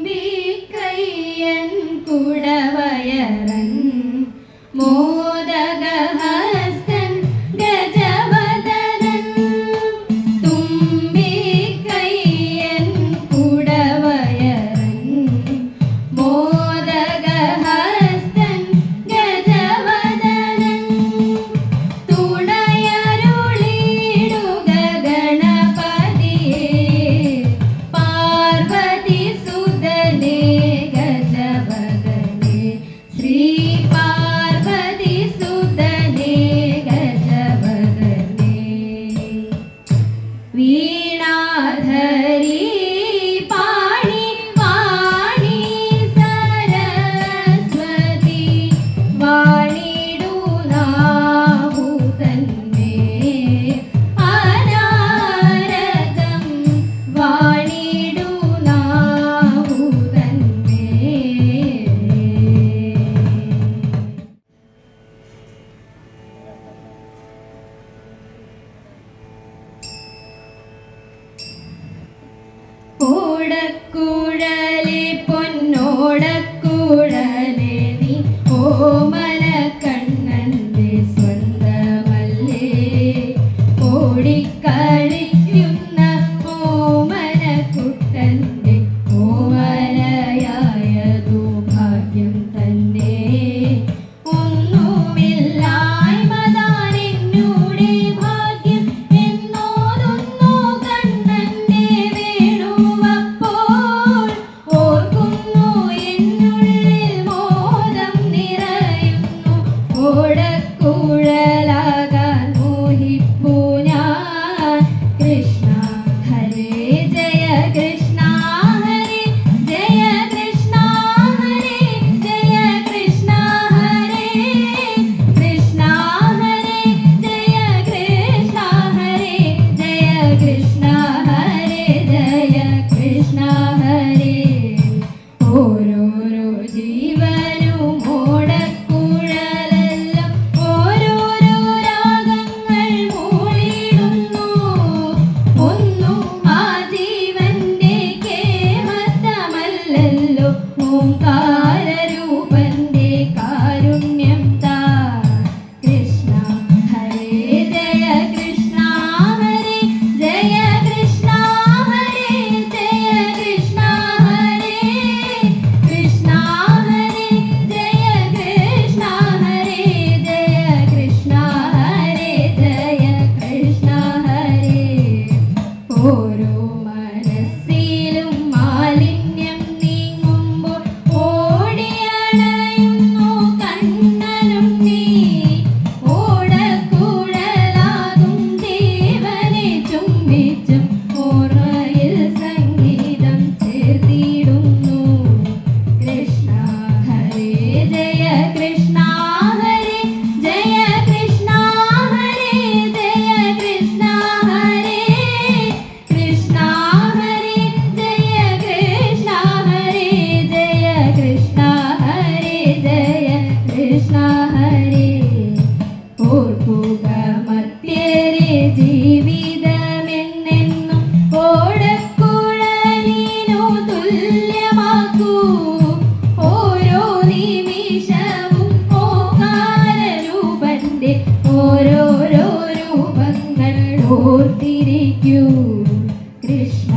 തുമ്പിക്കയ്യൻ കുടവയറൻ മോദകഹസ്തൻ ഗജവദനൻ തുമ്പിക്കയ്യൻ കുടവയറൻ മോദകഹസ്തൻ ഗജവദനൻ തുണയരുളിടുക ഗണപതിയേ പാർവതി സുതനേ ഗജവദനേ ശ്രീ പാർവതി സുതനേ ഗജവദനേ വീണാധരി പാണി വാണി സരസ്വതി വാണിടുനാഹു തന്നേ അനാരതം വാണിടുനാഹു തന്നേ ഓടക്കുഴലേ പൊന്നോടക്കുഴലേ നീ ഓമന കണ്ണന്റെ സ്വന്തമല്ലേ ഓടിക്കളിക്കുന്ന ഓമന കുട്ടന്റെ ഓമനയായതു ഭാഗ്യം തന്നെ ഒന്നുമില്ലായ്മതാനെന്നൂടെ ഭാഗ്യം എന്നോതൊന്നു കണ്ണന്റെ വേണുവപ്പോൾ ഓർക്കുന്നു എന്നുള്ളിൽ മോദം നിറയുന്നു ഓടക്കുഴലാകാൻ മോഹിപ്പൂ ഞാൻ കൃഷ്ണ ഹരേ ജയ കൃഷ്ണ ഹരേ ജയ കൃഷ്ണ ഹരേ ജയ കൃഷ്ണ ഹരേ കൃഷ്ണ ഹരേ ജയ കൃഷ്ണ ഹരേ ജയ കൃഷ്ണ ഹരേ ജയ കൃഷ്ണ ഹരേ ഓരോരോ ജീവനും ഓടക്കുഴലെല്ലാം ഓരോരോ രാഗങ്ങൾ മൂളിടുന്നു ഒന്നും ആ ജീവന്റെ കേമത്തമല്ലല്ലോ ഓംകാരരൂപന്റെ കാരുണ്യം താ കൃഷ്ണ ഹരേ ജയ കൃഷ്ണ ഹരേ ജയ കൃഷ്ണ ഹരേ ജയ കൃഷ്ണ ഹരേ കൃഷ്ണ ഹരേ ജയ കൃഷ്ണ ഹരേ ജയ കൃഷ്ണ ഹരേ ജയ കൃഷ്ണ ഹരേ ഓരോ മനസ്സിലും മാലിന്യം നീങ്ങുമ്പോൾ ഓടിയണയുന്നു കണ്ണനും നീ ഓടക്കുഴലാകും ദേവനെ ചുംബിച്ചും ഓർമ്മയിൽ സംഗീതം ചേർത്തിടുന്നു കൃഷ്ണ ഹരേ ജയ കൃഷ്ണ ഹരേ ജയ കൃഷ്ണ ഹരേ ജയ കൃഷ്ണ ഹരേ കൃഷ്ണ ഹരേ ജയ കൃഷ്ണ ഹരേ ജയ കൃഷ്ണ ഹരേ ജയ കൃഷ്ണ ഹരേ ഓർക്കുക മർത്യരെ ജീവിതമെന്നെന്നും ഓടക്കുഴലിനു തുല്യമാക്കൂ ഓരോ നിമിഷവും ഓകാരരൂപന്റെ ഓരോരോ രൂപങ്ങൾ ഓർത്തിരിക്കൂ കൃഷ്ണ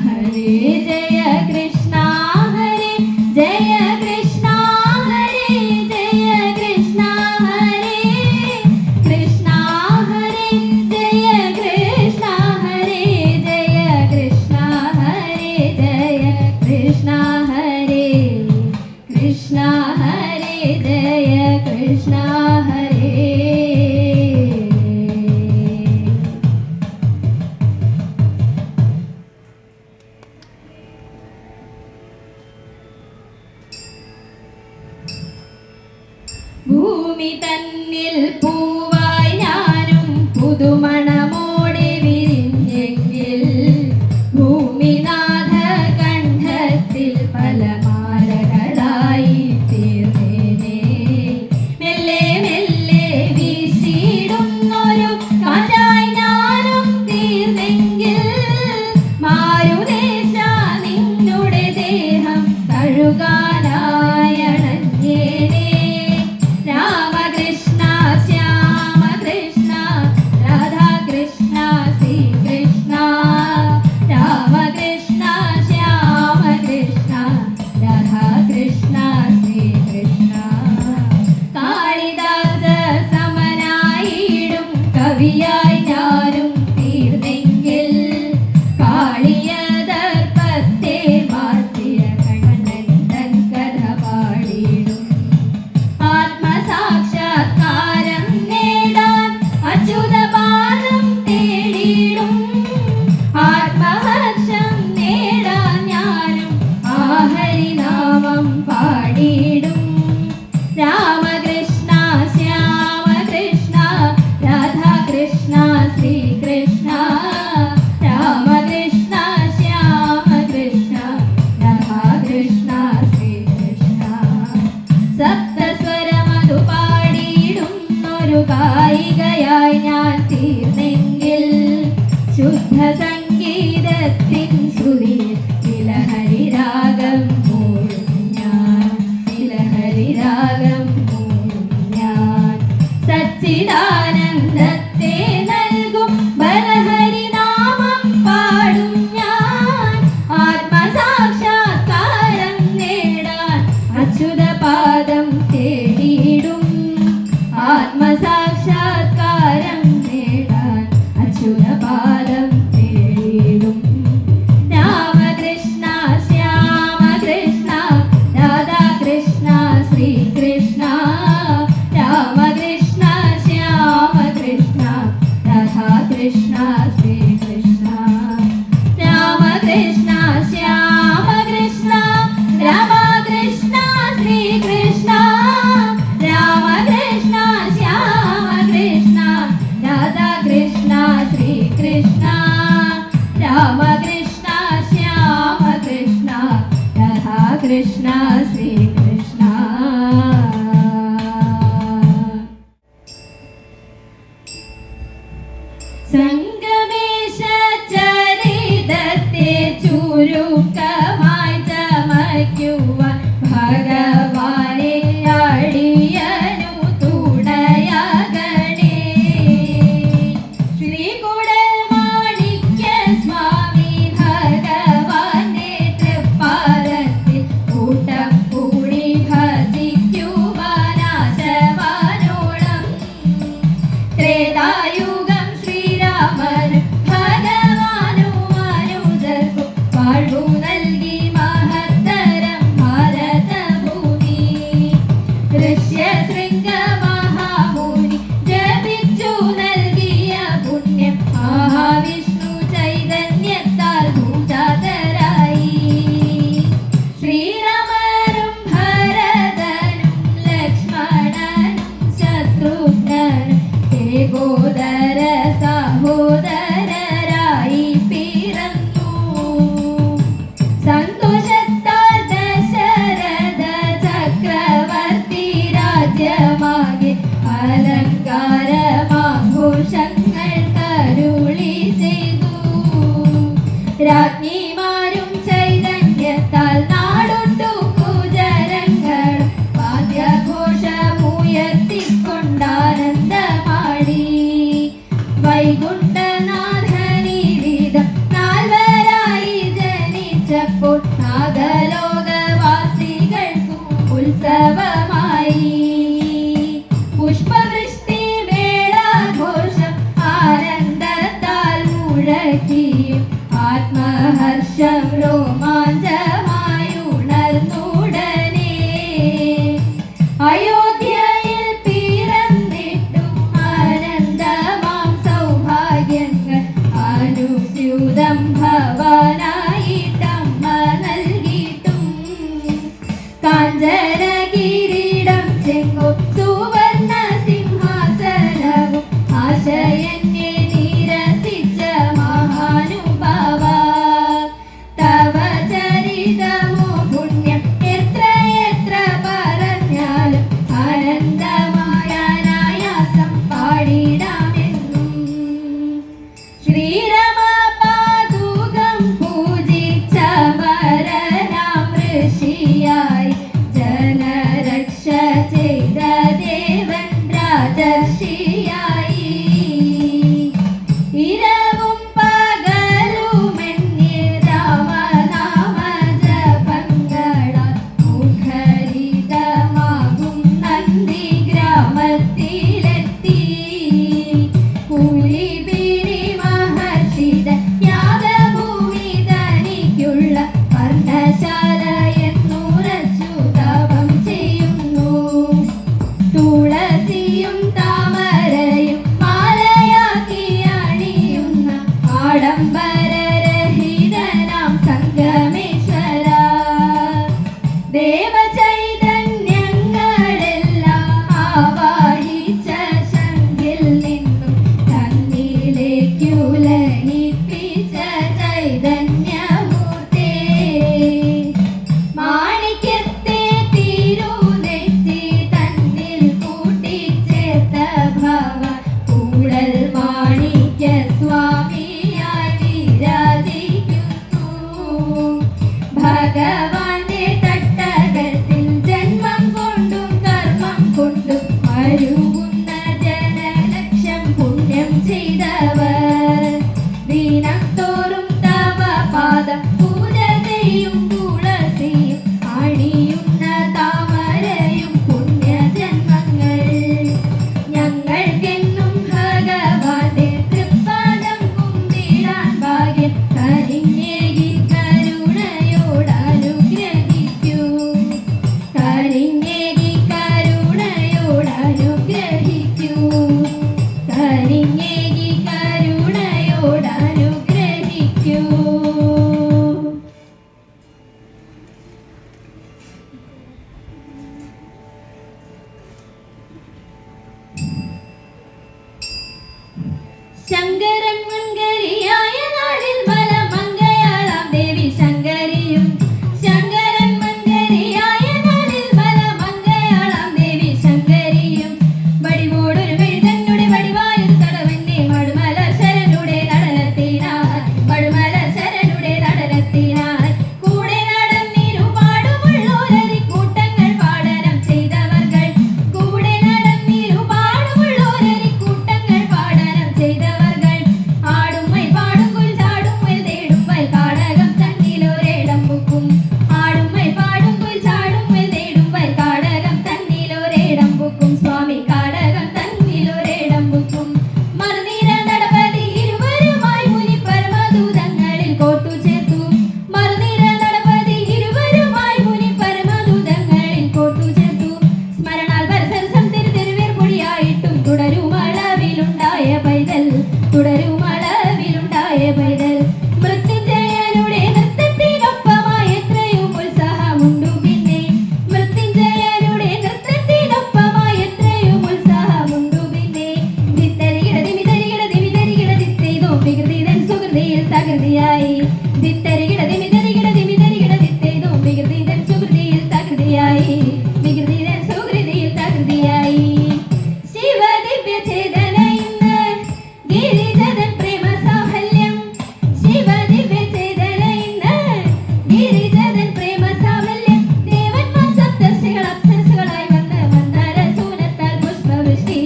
ഹരേ ജയ കൃഷ്ണ ഹരേ ജയ കൃഷ്ണ ഹരേ ജയ കൃഷ്ണ ഹരേ കൃഷ്ണ ഹരേ ജയ കൃഷ്ണ ഹരേ ജയ കൃഷ്ണ ഹരേ ജയ കൃഷ്ണ ഹരേ കൃഷ്ണ ഹരേ ജയ കൃഷ്ണ ഹരേ ഭൂമി തന്നിൽ പൂവായി ഞാനും പുതുമണമോടെ വിരിഞ്ഞെങ്കിൽ ഭൂമിനാഥ കണ്ഠത്തിൽ പല മാലകളായി തീർന്നേനെ മെല്ലെ മെല്ലെ വീശിടുന്നൊരു കാറ്റായി ഞാനും തീർന്നെങ്കിൽ മാരുദേശ നിന്നുടെ ശുദ്ധ സംഗീതത്തിൻ ശ്രുതിയിൽ ഇലഹരി രാഗം മൂളും ഞാൻ, ഇലഹരി രാഗം മൂളും ഞാൻ. സച്ചിദാനന്ദത്തെ നൽകും ബലഹരി നാമം പാടും ഞാൻ. ആത്മസാക്ഷാത്കാരം നേടാൻ അച്യുതപാദം തേടിയിടും, ആത്മസാക്ഷാത്കാരം നേടാൻ അച്യുതപാദം തേടിയിടും. രാമകൃഷ്ണ ശ്യാമകൃഷ്ണ രാധാകൃഷ്ണ ശ്രീകൃഷ്ണ, രാമകൃഷ്ണ ശ്യാമകൃഷ്ണ രാധാകൃഷ്ണ ശ്രീകൃഷ്ണ, രാമകൃഷ്ണ ശ്യാമകൃഷ്ണ രാമകൃഷ്ണ ശ്രീകൃഷ്ണ, രാമകൃഷ്ണ ശ്യാമകൃഷ്ണ രാധാകൃഷ്ണ ശ്രീകൃഷ്ണ, രാമകൃഷ്ണ ശ്യാമകൃഷ്ണ രാധാകൃഷ്ണ ശ്രീകൃഷ്ണ. സംഗമേശ ചരിതത്തെ ചുരുക്കമായി ചമയ്ക്കുവാൻ ഭഗവാനെ അടിയനു തുണയാകണേ. ശ്രീകുടൽ മാണിക്യ സ്വാമി ഭഗവാന്റെ തൃപ്പാദത്തിൽ കൂട്ടം കൂടി ഭജിക്കുവാനാശവാനോളം ത്രേതായുഗം ശ്രീരാമനും ഭഗവാനും അനുജർക്കും വാഴ്വു നൽകി മഹത്തരം ഭാരതഭൂമി. ഋഷ്യശൃംഗ മഹാമുനി ജപിച്ചു നൽകിയ പുണ്യം മഹാവിഷ്ണു ചൈതന്യത്താൽ ഭൂജാതരായി. ശ്രീരാമനും ഭരതനും ലക്ഷ്മണനും ശത്രുഘ്നനും ഏകോദര സഹോദരരായി പിറന്നു. സന്തോഷത്താൽ ദശരഥ ചക്രവർത്തി രാജ്യമാകെ അലങ്കാരമാഘോഷങ്ങൾ കരുളി ചെയ്തു. രാജ്ഞിമാരും ചൈതന്യത്താൽ നാടൊട്ടു കുജരങ്ങൾ വാദ്യഘോഷമുയർത്തിക്കൊണ്ടാനന്ദമാടി. വൈകുണ്ഠനാഥനീരിതം നാൽവരായി ജനിച്ചപ്പോൾ നാഗലോകവാസികൾക്കും ഉത്സവമായി. പുഷ്പവൃഷ്ടി മേളഘോഷം ആനന്ദത്താൽ മുഴക്കിയും ആത്മഹർഷം രോമാഞ്ചമായി ഉണർന്നുടനെ. അയോധ്യയിൽ പിറന്നിട്ടും ആനന്ദമാം സൗഭാഗ്യങ്ങൾ അനുസ്യൂതം ഭവാനായിട്ടമ്മ നൽകിയിട്ടും. കാഞ്ചന കിരീടം ചെങ്ങും സുവർണ സിംഹാസനവും ആശയന്നെ നിരസിച്ച മഹാനുഭാവ. തവ ചരിതമോ പുണ്യം എത്ര എത്ര പറഞ്ഞാലും ആനന്ദമായ അനായാസം പാടിടാമെന്നും. ശ്രീരാമപാദുകം പൂജിച്ച വരനാം ഋഷിയായി ജനരക്ഷ ചെയ്ത ദേവൻ രാജർഷിയായി. ഇരവും പകലുമെന്നിൽ രാമനാമ ജപങ്ങളാൽ മുഖരിതമാകും നന്ദി ഗ്രാമത്തിലെത്തി. കൂലിബിരി മഹർഷിത യാഗഭൂമി തനിക്കുള്ള പർണശാല എന്നുറച്ചു തപം ചെയ്യുന്നു. തുളസിയും താമരയും മാലയാക്കി അണിയുന്ന ആഡംബരരഹിതനാം സംഗമേശ്വര. ദേവചൈതന്യങ്ങളെല്ലാം ആവാഹിച്ച ശംഖിൽ നിന്നും തന്നിലേക്കു ലയിപ്പിച്ച ചൈതന്യമൂർത്തേ. മാണിക്യത്തെ തിരുനെറ്റി തന്നിൽ കൂട്ടിച്ചേർത്ത ഭവ കൂടൽ മാണിക്യ സ്വാമിയായി പാലിക്കൂ. ശങ്കരൻ മൻകരിയായ നാളിൽ മലമങ്കയാളാം ദേവി ശങ്കരിയും. ശങ്കരൻ മൻകരിയായ നാളിൽ മലമങ്കയാളാം ദേവി ശങ്കരിയും. വടിവോടൊരു വെഴുതന്നുടെ വടിവായൊരു തടവന്നെ മടുമല ശരനുടെ നടനത്തിനാർ. മടുമല ശരനുടെ നടനത്തിനാർ കൂടെ നടന്നിരു പാടുമുള്ളോരരി കൂട്ടങ്ങൾ പാടനം ചെയ്തവർകൾ. കൂടെ നടന്നിരു പാടുമുള്ളോരരി കൂട്ടങ്ങൾ പാടനം ചെയ്തവർകൾ. ആടുമ്മൽ പാടുമ്പോൾ ചാടുമ്പോൾ തേടുമ്പോൾ കാടകം തന്നിലൊരേടം പൊക്കും. ആടുമ്മൽ പാടുമ്പോൾ ചാടുമ്പോൾ തേടുമ്പോൾ കാടകം തന്നിലൊരേടം പൊക്കും. സ്വാമി കാടകം തന്നിലൊരേടം പൊക്കും. മറുനിര നടപതി ഇരുവരുമായി മുനി പരമദൂതങ്ങളിൽ കോട്ടുചേർത്തു. മറുനിര നടപതി ഇരുവരുമായി മുനി പരമദൂതങ്ങളിൽ കോട്ടുചേർത്തു. സ്മരണാൽ വരസരസം തെരുതെരുവേർ പൊടിയായിട്ടും തുടരുമളവിലുണ്ടായ പൈതൽ. തുടരുമളവിലുണ്ടായ പൈതൽ മൃത്യുഞ്ജയനുടെ നൃത്തത്തിനൊപ്പമായി എത്രയും ഉത്സാഹമുണ്ടു പിന്നെ. മൃത്യുഞ്ജയനുടെ നൃത്തത്തിനൊപ്പമായി എത്രയും ഉത്സാഹമുണ്ടു പിന്നെ. ദിത്തരികിട ദിമിതരികിട ദിമിതരികിട ദിത്തെയ്തോ വികൃതിതൻ സുകൃതിയിൽ തകൃതിയായി. ദിത്തരികിട ദിമിതരികിട ദിമിതരികിട ദിത്തെയ്തോ വികൃതിതൻ സുകൃതിയിൽ തകൃതിയായി. വികൃതിതൻ സുകൃതിയിൽ തകൃതിയായി. ശിവദിവ്യ ചേതന ഇന്ന് ഗിരിജതൻ പ്രേമ സാഫല്യം. ശിവദിവ്യ ചേതന ഇന്ന് ഗിരിജതൻ പ്രേമ സാഫല്യം. ദേവന്മാർ സപ്തർഷികൾ അപ്സരസുകളായി വന്ന് മന്ദാര സൂനത്താൽ പുഷ്പവൃഷ്ടി.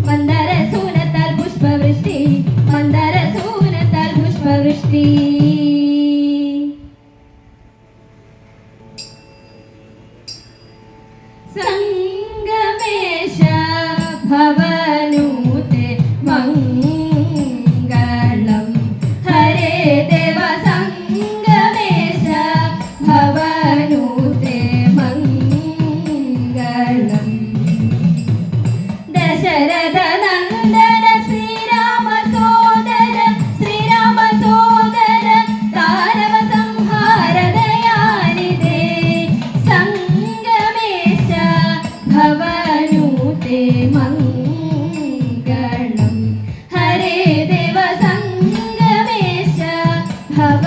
മന്ദാര സൂനത്താൽ പുഷ്പവൃഷ്ടി. മന്ദാര സൂനത്താൽ പുഷ്പവൃഷ്ടി. സംഗമേശ ഭവനൂതേ മംഗളം. ഹരേ ദേവ സംഗമേശ ഭവനൂതേ മംഗളം. ദശരഥ നന്ദന ശ്രീരാമ സോദര. ശ്രീരാമ സോദര താരവ സംഹാര ദയാനിധേ. സംഗമേശ ഭവനൂതേ മംഗളം. ഹരേ ദേവ സംഗമേശ ഭവ